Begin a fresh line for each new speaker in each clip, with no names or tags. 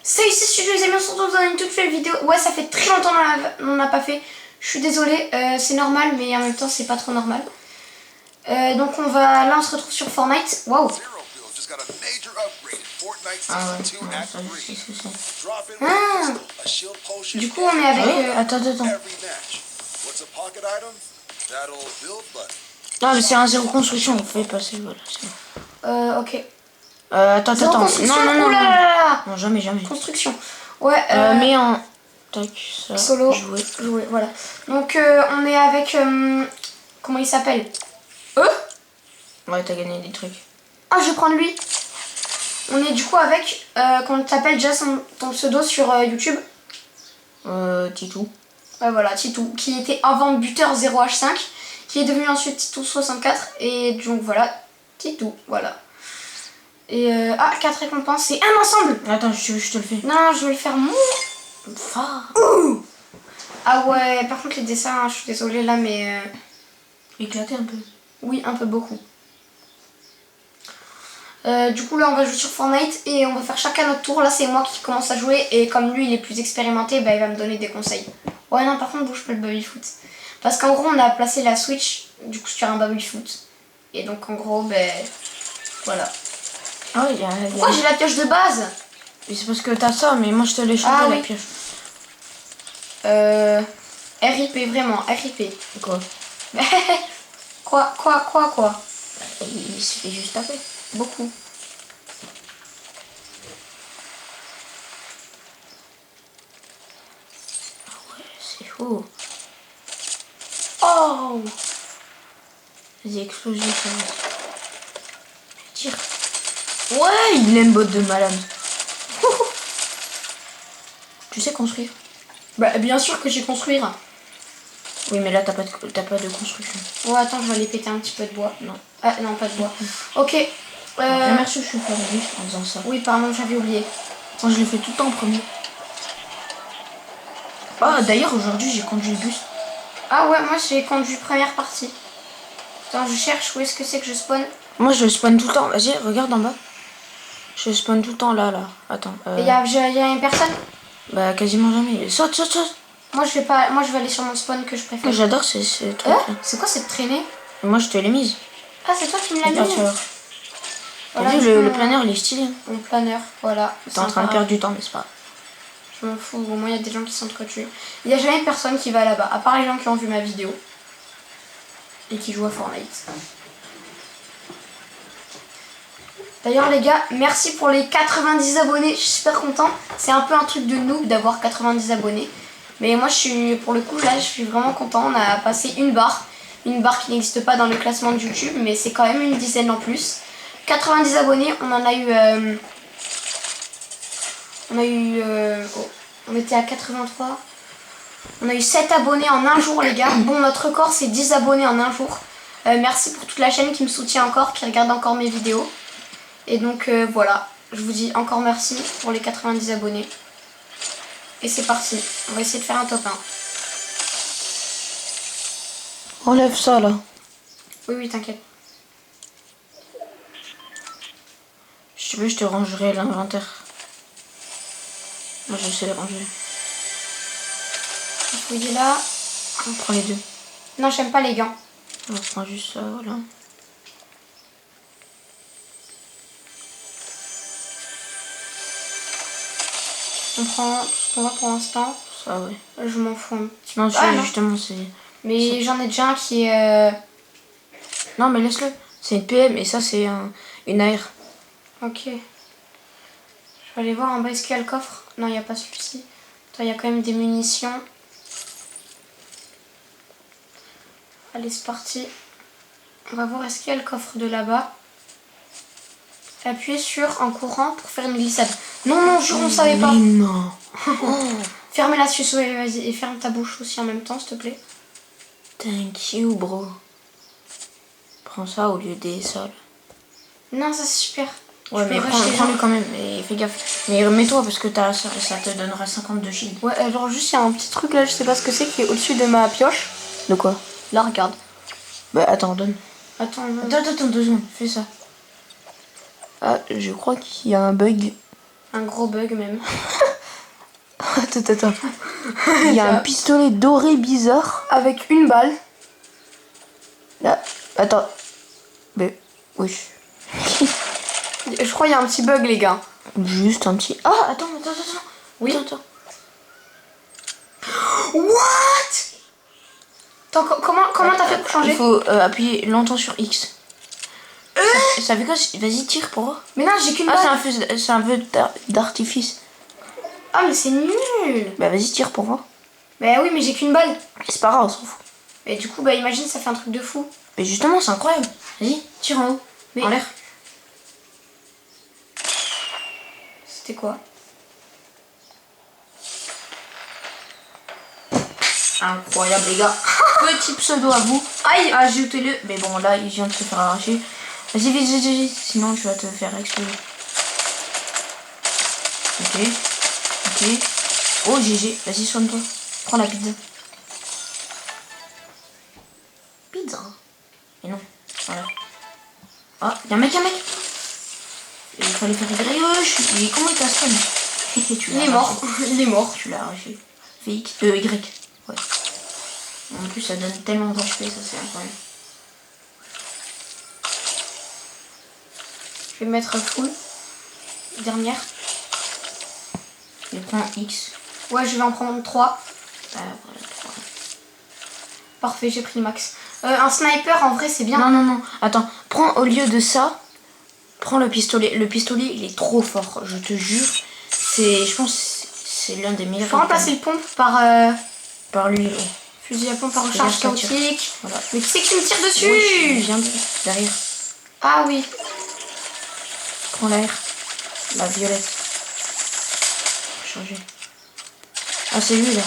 C'est ici Studio les amis, on se retrouve dans une toute nouvelle vidéo. Ouais, ça fait très longtemps qu'on n'a pas fait. Je suis désolée, c'est normal, mais en même temps c'est pas trop normal. Donc là on se retrouve sur Fortnite. Waouh.
Ah ouais, non, ça je sais ce que c'est.
Ah. Du coup on est avec...
Attends. Non mais c'est un zéro construction, on fait passer, voilà.
Ok.
Attends. Non. Non, jamais.
Construction. Ouais.
Mais en... Tac, ça.
Solo.
Jouer,
voilà. Donc on est avec... comment il s'appelle?
Ouais, t'as gagné des trucs.
Ah, je vais prendre lui. On est du coup avec... qu'on t'appelle déjà ton pseudo sur YouTube.
Titou.
Ouais, voilà, Titou. Qui était avant buteur 0H5. Qui est devenu ensuite Titou64. Et donc voilà, Titou. Voilà. Et 4 récompenses. C'est un ensemble.
Attends, je te le fais.
Non, je vais le faire
Fort.
Ah ouais, par contre les dessins, je suis désolée là, mais...
Éclater un peu.
Oui, un peu beaucoup. Du coup là on va jouer sur Fortnite et on va faire chacun notre tour. Là c'est moi qui commence à jouer et comme lui il est plus expérimenté, bah, il va me donner des conseils. Ouais non, par contre bouge pas le baby-foot. Parce qu'en gros on a placé la Switch du coup sur un baby-foot. Et donc en gros, ben... voilà.
Ah oui,
Pourquoi j'ai la pioche de base?
Mais c'est parce que t'as ça, mais moi je te l'ai changé la pioche.
RIP, vraiment, RIP.
Quoi?
Quoi?
Il se fait juste taper.
Beaucoup.
Ah ouais, c'est fou.
Oh!
Vas-y, explosif. Je tire. Ouais, il aime botte de malade. Tu sais construire?
Bah bien sûr que j'ai construire.
Oui, mais là t'as pas de construction.
Ouais, attends, je vais aller péter un petit peu de bois. Non. Ah non, pas de bois. Ok.
Merci, je suis pas juste en faisant ça.
Oui, pardon, j'avais oublié.
Moi je l'ai fait tout le temps en premier. Ah, d'ailleurs aujourd'hui j'ai conduit le bus.
Ah ouais, moi j'ai conduit première partie. Attends, je cherche où est-ce que c'est que je spawn.
Moi je spawn tout le temps. Vas-y, regarde en bas. Je spawn tout le temps là. Attends.
Et y a une personne?
Bah quasiment jamais. Saute.
Moi je vais aller sur mon spawn que je préfère.
J'adore ces trucs là.
C'est quoi cette traînée?
Moi je te l'ai mise.
Ah, c'est toi qui me l'as mis.
T'as
Voilà,
vu le planeur il est stylé.
Mon planeur, voilà.
T'es en train de perdre du temps, mais c'est pas.
Je m'en fous, au moins il y a des gens qui s'entretuent. Il n'y a jamais personne qui va là-bas, à part les gens qui ont vu ma vidéo. Et qui jouent à Fortnite. D'ailleurs les gars, merci pour les 90 abonnés, je suis super content. C'est un peu un truc de noob d'avoir 90 abonnés. Mais moi pour le coup là, je suis vraiment content. On a passé une barre qui n'existe pas dans le classement de YouTube, mais c'est quand même une dizaine en plus. 90 abonnés, on en a eu... on était à 83. On a eu 7 abonnés en un jour les gars. Bon, notre record c'est 10 abonnés en un jour. Merci pour toute la chaîne qui me soutient encore, qui regarde encore mes vidéos. Et donc voilà, je vous dis encore merci pour les 90 abonnés. Et c'est parti, on va essayer de faire un top 1.
Enlève ça là.
Oui, t'inquiète.
Si tu veux, je te rangerai l'inventaire. Moi je sais les ranger.
Je fouille là.
On prend les deux.
Non, j'aime pas les gants.
On prend juste ça, voilà.
On prend tout ce qu'on voit pour l'instant.
Ça, ouais.
Je m'en fous un petit peu.
Non, celui-là, justement, c'est...
Mais j'en ai déjà un qui est...
Non, mais laisse-le. C'est une PM et ça, c'est une AR.
Ok. Je vais aller voir en bas, est-ce qu'il y a le coffre? Non, il n'y a pas celui-ci. Il y a quand même des munitions. Allez, c'est parti. On va voir est-ce qu'il y a le coffre de là-bas. Appuyez sur en courant pour faire une glissade. Non, jure, on savait pas.
Non.
Fermez la suce, ouais, vas-y. Et ferme ta bouche aussi en même temps, s'il te plaît.
Thank you, bro. Prends ça au lieu des sols.
Non, ça c'est super.
Ouais, mais prends-le quand même. Et fais gaffe. Mais remets-toi parce que ça te donnera 52 shield.
Ouais, alors juste, il y a un petit truc là, je sais pas ce que c'est, qui est au-dessus de ma pioche.
De quoi?
Là, regarde.
Bah, attends, donne.
Attends,
2 secondes. Fais ça. Ah, je crois qu'il y a un bug.
Un gros bug même.
Attends. Il y a un pistolet doré bizarre.
Avec une balle.
Là. Attends. Mais. Oui.
Je crois qu'il y a un petit bug, les gars.
Juste un petit. Ah, attends.
Oui.
Attends.
What? Attends, comment t'as fait pour changer?
Il faut appuyer longtemps sur X. Ça fait quoi? Vas-y, tire pour voir.
Mais non, j'ai qu'une balle.
Ah, c'est un feu d'artifice.
Ah, mais c'est nul.
Bah, vas-y, tire pour voir.
Bah oui, mais j'ai qu'une balle.
C'est pas grave, on s'en fout.
Et du coup, bah imagine, ça fait un truc de fou.
Mais justement, c'est incroyable. Vas-y, tire en haut.
Mais
en l'air.
C'était quoi?
Incroyable, les gars. Petit pseudo à vous.
Aïe.
Ajoutez-le. Mais bon, là, il vient de se faire arracher. Vas-y, vite. Sinon, tu vas te faire exploser. Ok. Oh, GG. Vas-y, soigne-toi. Prends la pizza. Pizza. Et non. Voilà. Ah, y'a un mec. Il fallait faire grioche. Comment il t'a stun?
Il est mort. Il est mort.
Tu l'as arraché. Fais X. Y. Ouais. En plus, ça donne tellement d'HP, ça c'est incroyable.
Je vais mettre full. Dernière.
Je prends X.
Ouais, je vais en prendre 3.
Voilà, 3.
Parfait, j'ai pris le max. Un sniper, en vrai, c'est bien.
Non. Attends, prends au lieu de ça, prends le pistolet. Le pistolet, il est trop fort, je te jure. Je pense que c'est l'un des meilleurs.
Faut remplacer le pompe par
par lui.
fusil à pompe par recharge chaotique.
Voilà.
Mais qui c'est qui me tire dessus?
Oui, viens derrière.
Ah oui.
Prends l'air. La violette. Changer. Ah, c'est lui là.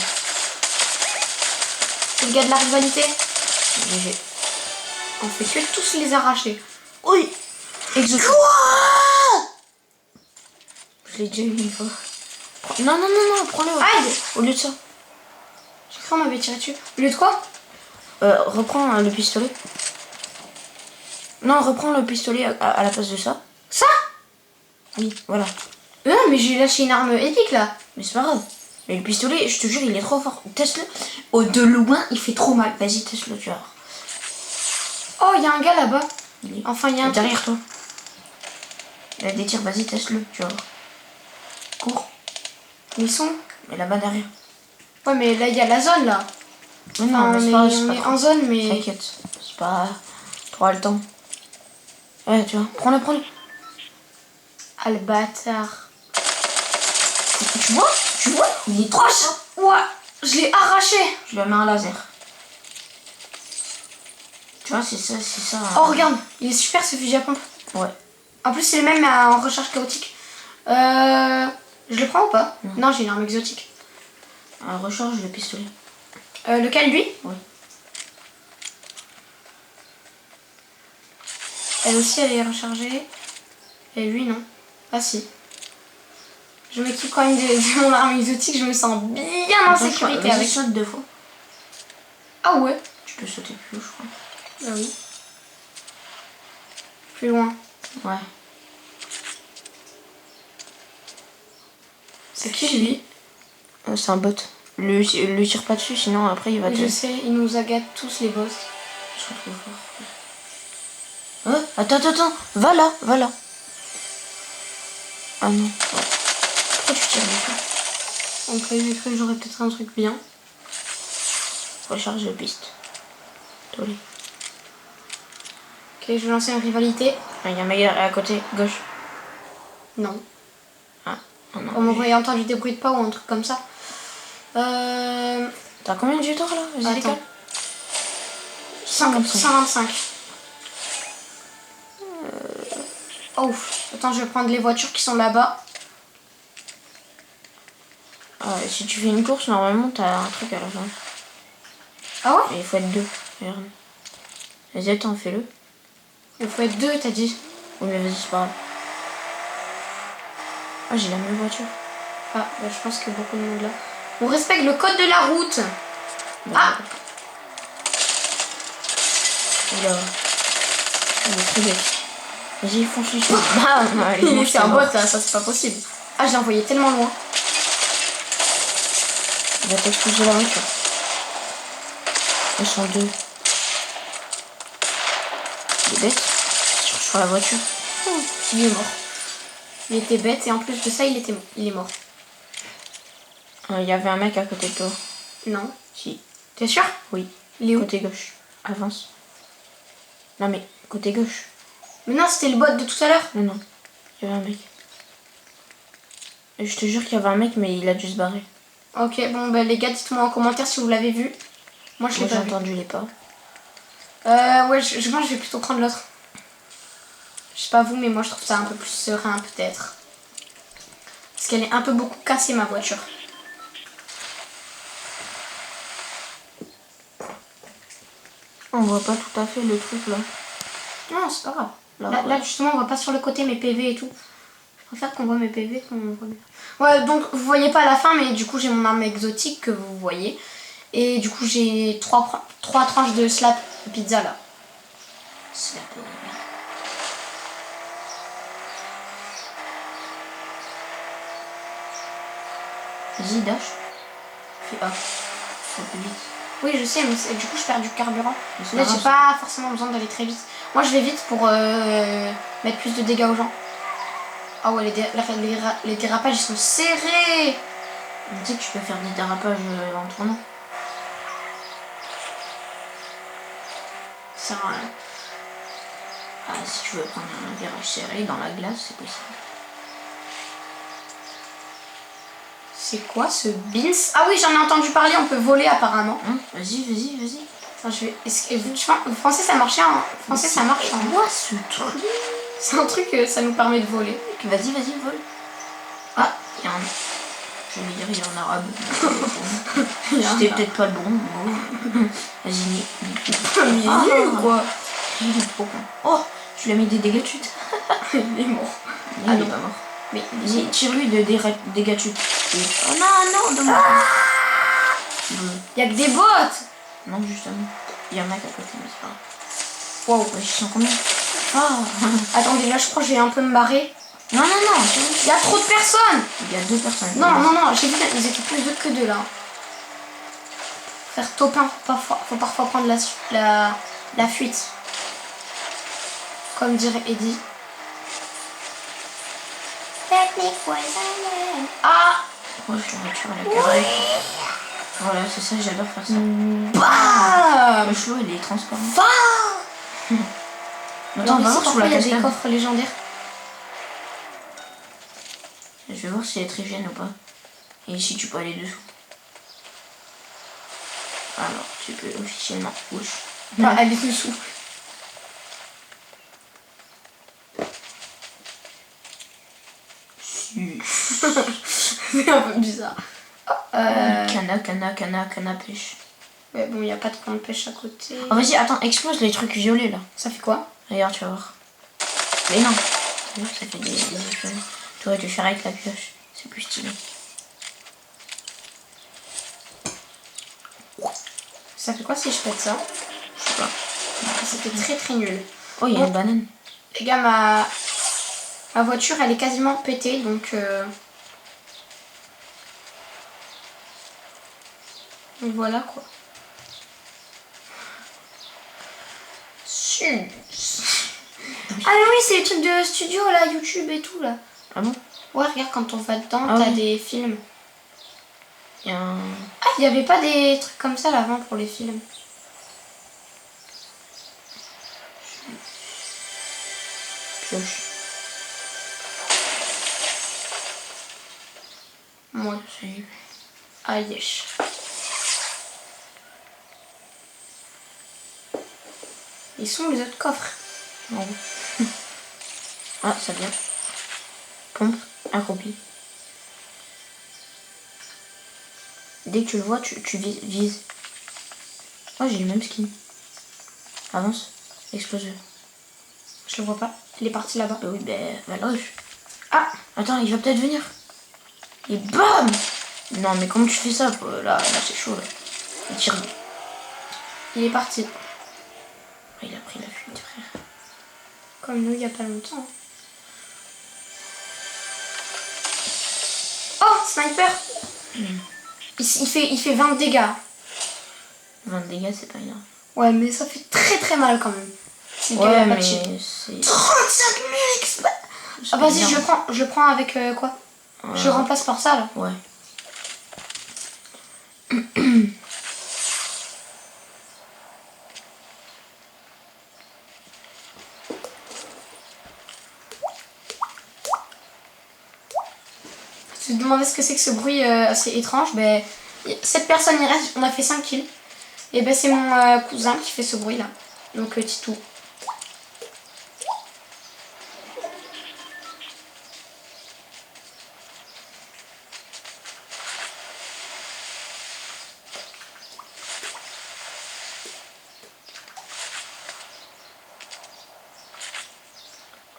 C'est le gars de la rivalité.
GG.
On fait que tous les arracher.
Oui. Quoi? Je l'ai déjà eu une fois. Non, prends-le.
Aïe.
Au lieu de ça.
J'ai cru qu'on m'avait tiré dessus. Au lieu de quoi?
Reprends le pistolet. Non, reprends le pistolet à la place de ça.
Ça?
Oui, voilà.
Mais j'ai lâché une arme épique là.
Mais c'est pas grave. Mais le pistolet, je te jure, il est trop fort. Teste-le. De loin, il fait trop mal. Vas-y, teste-le, tu vas voir.
Oh, il y a un gars là-bas.
Il est
Enfin, il y a un
derrière toi. Il a des tirs, vas-y, teste-le, tu vas voir. Cours.
Ils sont.
Mais là-bas derrière.
Ouais, mais là, il y a la zone là.
Mais non, mais c'est pas,
on est en zone, mais.
T'inquiète, c'est pas trop le temps. Ouais, tu vois, prends-le.
Ah, le bâtard.
Tu vois, il est trop fort.
Ouais, je l'ai arraché.
Je lui mets un laser. Tu vois, c'est ça.
Oh, regarde, il est super ce fusil à pompe.
Ouais.
En plus, c'est le même mais en recharge chaotique. Je le prends ou pas? Non, j'ai une arme exotique.
Recharge le pistolet.
Lequel, lui?
Oui.
Elle aussi, elle est rechargée. Et lui, non. Ah si. Je m'équipe quand même de mon arme exotique, je me sens bien en sécurité avec.
Saute 2 fois.
Ah ouais?
Tu peux sauter plus haut, je crois.
Ah oui. Plus loin.
Ouais.
C'est qui lui?
C'est un bot. Le tire pas dessus, sinon après il va te...
Je sais, il nous agate tous les boss.
Je suis trop fort. Attends. Va là. Ah non. Pourquoi tu tires dessus?
Donc là, j'ai cru que j'aurais peut-être un truc bien.
Recharge de piste. Tolé.
Ok, je vais lancer une rivalité.
Il y a un mec à côté, gauche.
Non.
Ah, non.
On m'aurait entendu des bruits de pas ou un truc comme ça.
T'as combien de jetons là? Vas-y, décale.
125. Oh, attends, je vais prendre les voitures qui sont là-bas.
Si tu fais une course, normalement t'as un truc à la fin.
Ah ouais?
Mais il faut être 2. Regarde. Vas-y, attends, fais-le.
Il faut être 2, t'as dit.
Oui, mais vas-y, c'est pas grave. Ah, j'ai la même voiture.
Ah, bah, je pense qu'il y a beaucoup de monde là. On respecte le code de la route. Ah!
Oula. Il est trop bête. Vas-y, fonce dessus. Bam!
Il est un bot là, ça c'est pas possible. Ah, je l'ai envoyé tellement loin.
Il va t'exploser la voiture. Ils sont deux. Il est bête. Sur la voiture.
Il est mort. Il était bête et en plus de ça, il est mort.
Il y avait un mec à côté de toi.
Non.
Si.
T'es sûr?
Oui.
Il est où?
Côté gauche. Avance. Non mais, côté gauche.
Mais non, c'était le bot de tout à l'heure.
Non, non. Il y avait un mec. Et je te jure qu'il y avait un mec, mais il a dû se barrer.
Ok, bon, bah les gars, dites-moi en commentaire si vous l'avez vu. Moi, je l'ai
Moi, j'ai
pas vu.
entendu les pas.
Ouais, je pense que je vais plutôt prendre l'autre. Je sais pas vous, mais moi, je trouve ça un peu plus serein, peut-être. Parce qu'elle est un peu beaucoup cassée, ma voiture.
On voit pas tout à fait le truc là.
Non, c'est pas grave.
Là,
Là, justement, on voit pas sur le côté mes PV et tout. Je préfère qu'on voit mes PV qu'on voit bien. Ouais, donc vous voyez pas à la fin, mais du coup j'ai mon arme exotique que vous voyez. Et du coup j'ai trois tranches de slap pizza là.
C'est un peu... Vas-y, dash. Fais A. Faut plus vite.
Oui, je sais, mais du coup je perds du carburant.
Mais c'est
Là,
pas
j'ai
grave.
pas forcément besoin d'aller très vite. Moi je vais vite pour mettre plus de dégâts aux gens. Ah ouais, les dérapages ils sont serrés.
Tu sais que tu peux faire des dérapages en tournant.
Ça sert à rien.
Ah, si tu veux prendre un virage serré dans la glace, c'est possible.
C'est quoi ce Beans? Ah oui, j'en ai entendu parler, on peut voler apparemment.
Vas-y, vas-y, vas-y.
Attends, je vais... Vous pensez ça marchait en français, ça marche en...
Quoi ce truc?
C'est un truc, ça nous permet de voler.
Vas-y, vas-y, vole. Ah, il y a un... Je vais dire, il y a un arabe. C'était peut-être pas le bon mot. Vas-y,
Mais il est nul, quoi.
Il est trop con. Oh, je lui ai mis des dégâts de chute.
Il est mort.
Il est pas mort.
Mais
Vas-y, tire-lui de dégâts de chute. Oh non, non, dommage.
il y a que des bots.
Non, justement. Il y a un mec à côté, mais c'est pas grave.
Wow.
Ils sont combien? Ah.
Attendez, là je crois que je vais un peu me barrer.
Non, non, non.
Il y a trop de personnes.
Il y a deux personnes.
Non, non, non, j'ai vu qu'ils étaient plus deux que deux là. Faire topin, faut parfois prendre la fuite. Comme dirait Eddie. Ah.
Ouais, je la voiture, elle a carré. Voilà, c'est ça, j'adore faire ça.
Bam.
Le chelou, il est transparent.
Bam.
Attends, on va voir sous la
il y a des
cascade.
coffres légendaires.
Je vais voir si elle est très gêne ou pas. Et si tu peux aller dessous. Alors, tu peux officiellement push.
Ah, elle est dessous. C'est un peu bizarre.
Cana, pêche.
Mais bon, il n'y a pas de camp de pêche à côté.
Oh, vas-y, attends, explose les trucs violets là.
Ça fait quoi?
Regarde, tu vas voir. Mais non. Ça fait des explosions. Tu aurais dû faire avec la pioche. C'est plus stylé.
Ça fait quoi si je pète ça?
Je sais pas.
C'était très très nul.
Oh, il y a une banane.
Les gars, ma voiture elle est quasiment pétée donc voilà quoi. Ah mais oui, c'est les trucs de studio là, YouTube et tout là.
Ah bon?
Ouais, regarde quand on va dedans,
Ah
t'as
oui.
des films.
Il y a un...
Ah, il n'y avait pas des trucs comme ça là avant pour les films.
Pioche.
Moi.
C'est...
Ah yes. Ils sont les autres coffres.
En haut. Ah, ça vient. Pompe accroupie. Dès que tu le vois, tu vises. Oh, j'ai le même skin. Avance. Explose-le.
Je le vois pas. Il est parti là-bas.
Bah oui, bah loge.
Ah,
Attends, il va peut-être venir. Et BAM! Non, mais comment tu fais ça? Là c'est chaud, là. Il tire.
il est parti.
Il a pris la fuite, frère.
Comme nous il y a pas longtemps. sniper. Il fait 20 dégâts.
20 dégâts, c'est pas énorme.
Ouais, mais ça fait très très mal quand même. C'est le gars, il
Ouais,
a pas de
mais
shield.
c'est...
35 000 exp. Ah, vas-y, je le prends avec quoi? Je le remplace par ça là.
Ouais.
Tu te demandais ce que c'est que ce bruit assez étrange. Ben, 7 personnes il reste, on a fait 5 kills. Et ben c'est mon cousin qui fait ce bruit là. Donc Titou.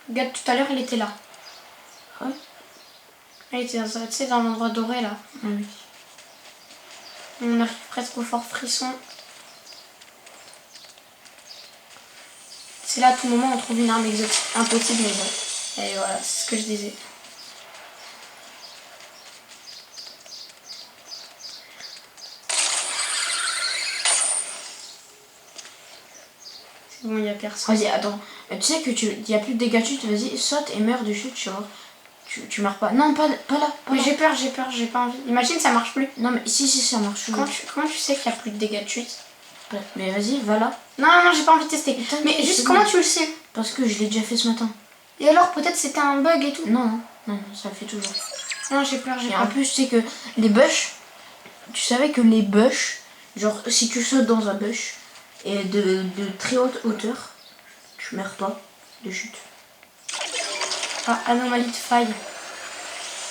Regarde, tout à l'heure il était là.
Ouais.
Il était dans, tu sais, dans l'endroit doré là.
Oui.
On arrive presque au fort frisson. C'est là à tout moment on trouve une arme exotique. Impossible mais bon. Et voilà, c'est ce que je disais. C'est bon, il n'y a personne.
Vas-y, attends. Tu sais que y a plus de dégâts de chute, vas-y, saute et meurs de chute, tu vois. Tu meurs pas. Non, pas là. Pas
Mais
là.
j'ai peur, j'ai pas envie. Imagine ça marche plus.
Non, mais si, ça marche.
Comment tu sais qu'il n'y a plus de dégâts de chute?
Ouais, mais vas-y, va là.
Non, j'ai pas envie de tester.
Putain,
Mais juste
c'est
comment
bon.
tu le sais?
Parce que je l'ai déjà fait ce matin.
Et alors peut-être c'était un bug et tout?
Non, ça le fait toujours.
Non, j'ai peur, j'ai
Et
peur.
en plus, tu sais que les bush, tu savais que les bush, genre si tu sautes dans un bush et de très haute hauteur, tu meurs pas de chute.
Ah, anomalie de faille.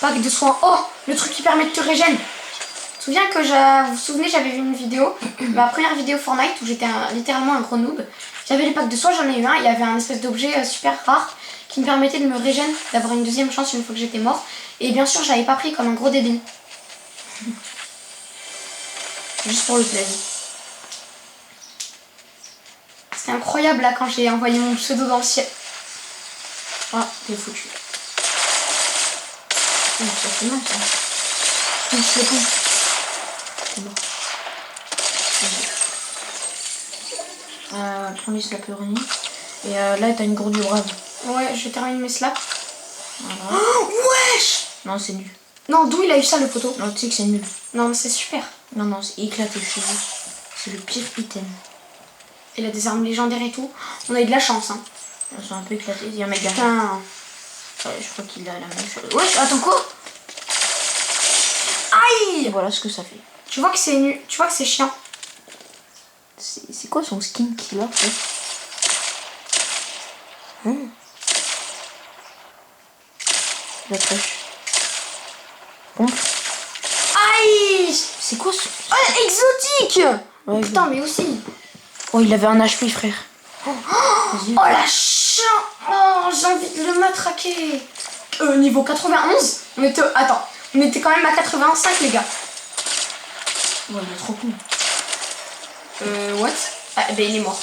Pack de soins. Oh, le truc qui permet de te régène. Je me souviens que vous vous souvenez, j'avais vu une vidéo, ma première vidéo Fortnite où j'étais littéralement un gros noob. J'avais les packs de soins, j'en ai eu un. Il y avait un espèce d'objet super rare qui me permettait de me régène, d'avoir une deuxième chance une fois que j'étais mort. Et bien sûr, je l'avais pas pris comme un gros débile. Juste pour le plaisir. C'était incroyable là quand j'ai envoyé mon pseudo dans le ciel.
Ah, t'es foutu. Oh, ça fait mal ça.
Je sais pas.
C'est bon. Prends les slappers. Et là, t'as une gourde du brave.
Ouais, je termine mes slaps.
Voilà.
Oh, wesh!
Non, c'est nul.
Non, d'où il a eu ça le poteau?
Non, tu sais que c'est nul.
Non, mais c'est super.
Non, c'est éclaté chez vous. C'est le pire item.
Il a des armes légendaires et tout. On a eu de la chance, hein.
Elles sont un peu éclatées. Il y a un mec derrière.
Putain.
Ouais, je crois qu'il a la même chose. Ouais, attends quoi?
Aïe!
Et voilà ce que ça fait.
Tu vois que c'est nul. Tu vois que c'est chiant.
C'est quoi son skin qu'il a en fait? La pêche. Pompe.
Aïe!
C'est quoi ce...
Oh, exotique!
Ouais,
Putain, mais aussi.
Oh, il avait un HP, frère.
Oh la chien! Oh, j'ai envie de le matraquer. Niveau 91? Attends, on était quand même à 85, les gars.
Ouais, il est trop cool.
What? Ah, ben il est mort.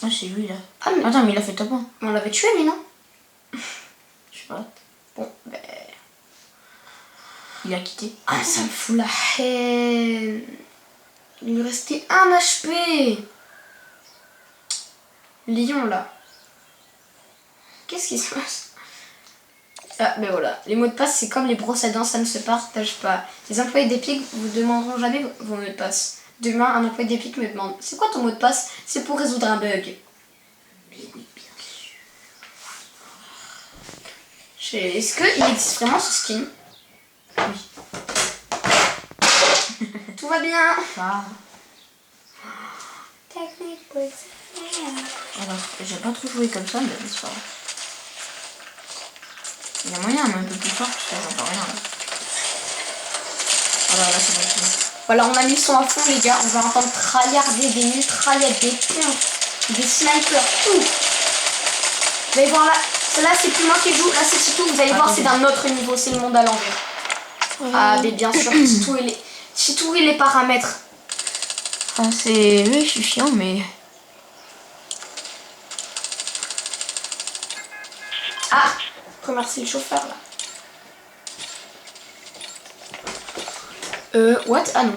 Ouais, c'est lui là.
Ah, mais
Attends, mais il a fait top 1.
on l'avait tué, lui, non?
Je sais pas.
Bon, ben.
Il a quitté.
Ah, ça me fout la haine. Il lui restait 1 HP. Lion, là. Qu'est-ce qui se passe? Ah, ben voilà. Les mots de passe, c'est comme les brosses à dents, ça ne se partage pas. Les employés d'Epic vous demanderont jamais vos mots de passe. Demain, un employé d'Epic me demande: c'est quoi ton mot de passe? C'est pour résoudre un bug.
Mais oui, bien sûr.
Est-ce qu'il existe vraiment ce skin?
Oui.
Tout va bien.
Ah.
Technique.
Alors, j'ai pas trop joué comme ça, mais c'est pas grave. Il y a moyen, mais un peu plus fort, parce que j'entends rien. Là. Voilà, là c'est bon.
Voilà, on a mis le son à fond, les gars. On va entendre tryharder, des mitraillettes, des pompes, des snipers, tout. Vous allez voir là, là c'est plus moi qui joue, là c'est Titou. Vous allez voir, c'est d'un autre niveau, c'est le monde à l'envers. Ah, mais bien sûr, Titou et les paramètres.
Ah, c'est... Oui, je suis chiant, mais...
Ah, remercie le chauffeur là. What? Ah non.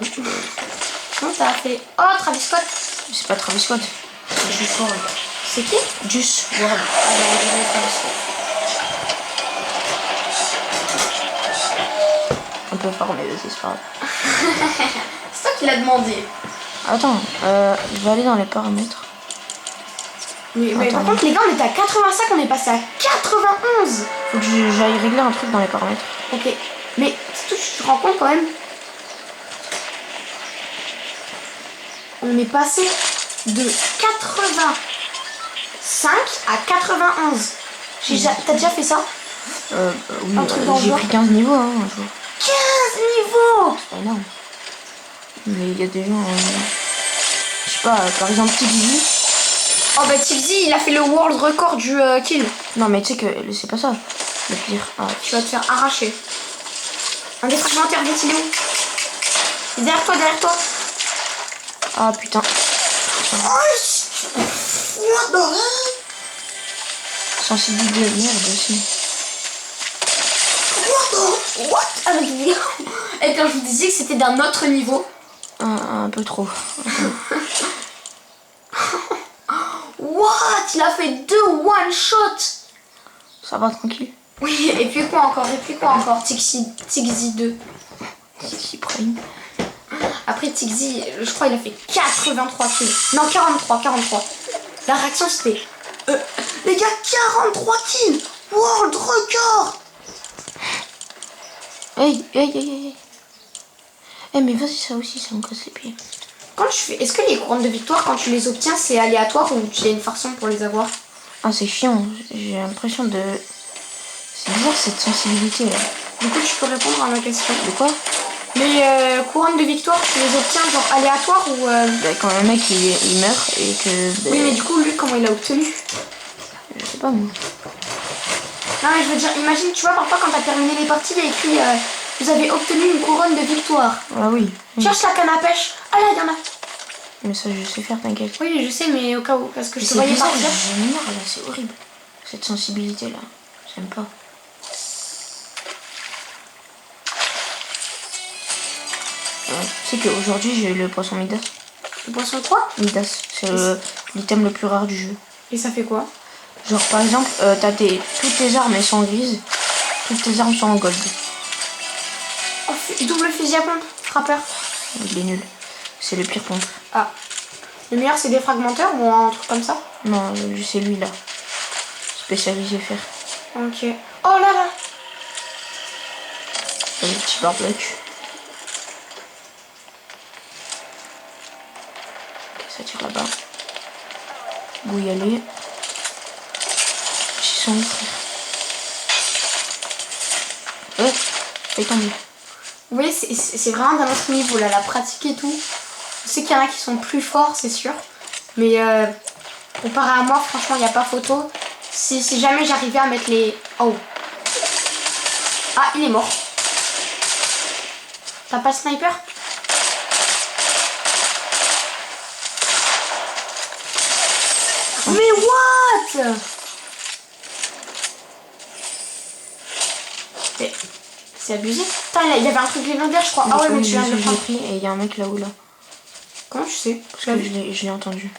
Non, t'as fait... Oh, Travis Scott.
C'est pas Travis Scott. C'est Juice WRLD.
C'est qui?
Juice WRLD.
Ah bah, on dirait Travis Scott.
Un peu fort, mais vas-y, c'est pas grave.
C'est toi qui l'as demandé.
Attends, je vais aller dans les paramètres.
Mais
Attends,
par contre, les gars, on était à 85, on est passé à 91.
Faut que j'aille régler un truc dans les paramètres.
Ok. Mais tu te rends compte quand même? On est passé de 85 à 91. T'as déjà fait ça?
Oui,
Un truc dans le
j'ai
genre.
pris 15 niveaux hein, un jour.
15 niveaux.
C'est pas énorme. Mais il y a des gens... je sais pas, par exemple Tiggy.
Oh bah Tipsy, il a fait le world record du kill.
Non mais tu sais que c'est pas ça. Le pire. Ah,
Tu vas te faire arracher. Un des fragmentaires, vite, il est où? Il est derrière toi, derrière toi.
ah putain.
What the hell?
Sensibilité de merde aussi.
What? Avec des... Et quand je vous disais que c'était d'un autre niveau.
Un peu trop.
What? Il a fait 2 one shot.
Ça va tranquille.
Oui, et puis quoi encore? Tixi 2.
Tixi Prime.
Après Tixi, je crois il a fait 83 kills. Non, 43. La réaction c'était... les gars, 43 kills. World record.
Hey. Eh mais vas-y, ça aussi, ça me casse les pieds.
Quand tu fais... Est-ce que les couronnes de victoire, quand tu les obtiens, c'est aléatoire ou tu as une façon pour les avoir?
Ah c'est chiant, j'ai l'impression de... C'est bizarre cette sensibilité là.
Du coup, tu peux répondre à ma question.
De quoi?
Les couronnes de victoire, tu les obtiens genre aléatoire ou...
Bah, quand un mec il meurt et que... bah,
Oui, mais du coup, lui, comment il a obtenu?
je sais pas moi.
Non, mais je veux dire, imagine, tu vois, parfois quand t'as terminé les parties, il y a écrit vous avez obtenu une couronne de victoire.
Ah oui.
Cherche la canne à pêche. Ah là, il y en a.
Mais ça je sais faire, t'inquiète.
Oui, je sais, mais au cas où, parce que je
Mais
te
c'est
voyais
bizarre,
partir.
j'en ai marre là, c'est horrible. Cette sensibilité là, j'aime pas. Tu sais qu'aujourd'hui j'ai eu le poisson Midas.
Le poisson quoi?
Midas, c'est l'item le plus rare du jeu.
Et ça fait quoi?
Genre par exemple, toutes tes armes elles sont grises, toutes tes armes sont en gold.
Oh, double fusil à pompe, frappeur.
Il est nul. C'est le pire pompe.
Ah. Le meilleur, c'est des fragmenteurs ou un truc comme ça?
Non, c'est lui là. Spécialisé fer.
Ok. Oh là là.
Le petit barbecue. Ok, ça tire là-bas. Où y aller? Ils sont où, frère? Fais tomber.
Vous voyez, c'est vraiment d'un autre niveau là, la pratique et tout. Je sais qu'il y en a qui sont plus forts, c'est sûr. Mais comparé à moi, franchement, il n'y a pas photo. Si jamais j'arrivais à mettre les... Oh. Ah, il est mort. T'as pas le sniper? Mais what? C'est abusé. Putain, il y avait un truc légendaire, je crois. Ah ouais, mais tu viens de le
Je l'ai
prendre.
pris et il y a un mec là-haut là.
Comment tu sais?
Parce que je l'ai entendu.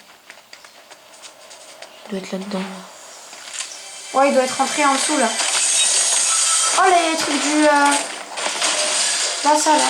Il doit être là-dedans.
Ouais, il doit être rentré en dessous là. Oh, les trucs du... Là, ça là.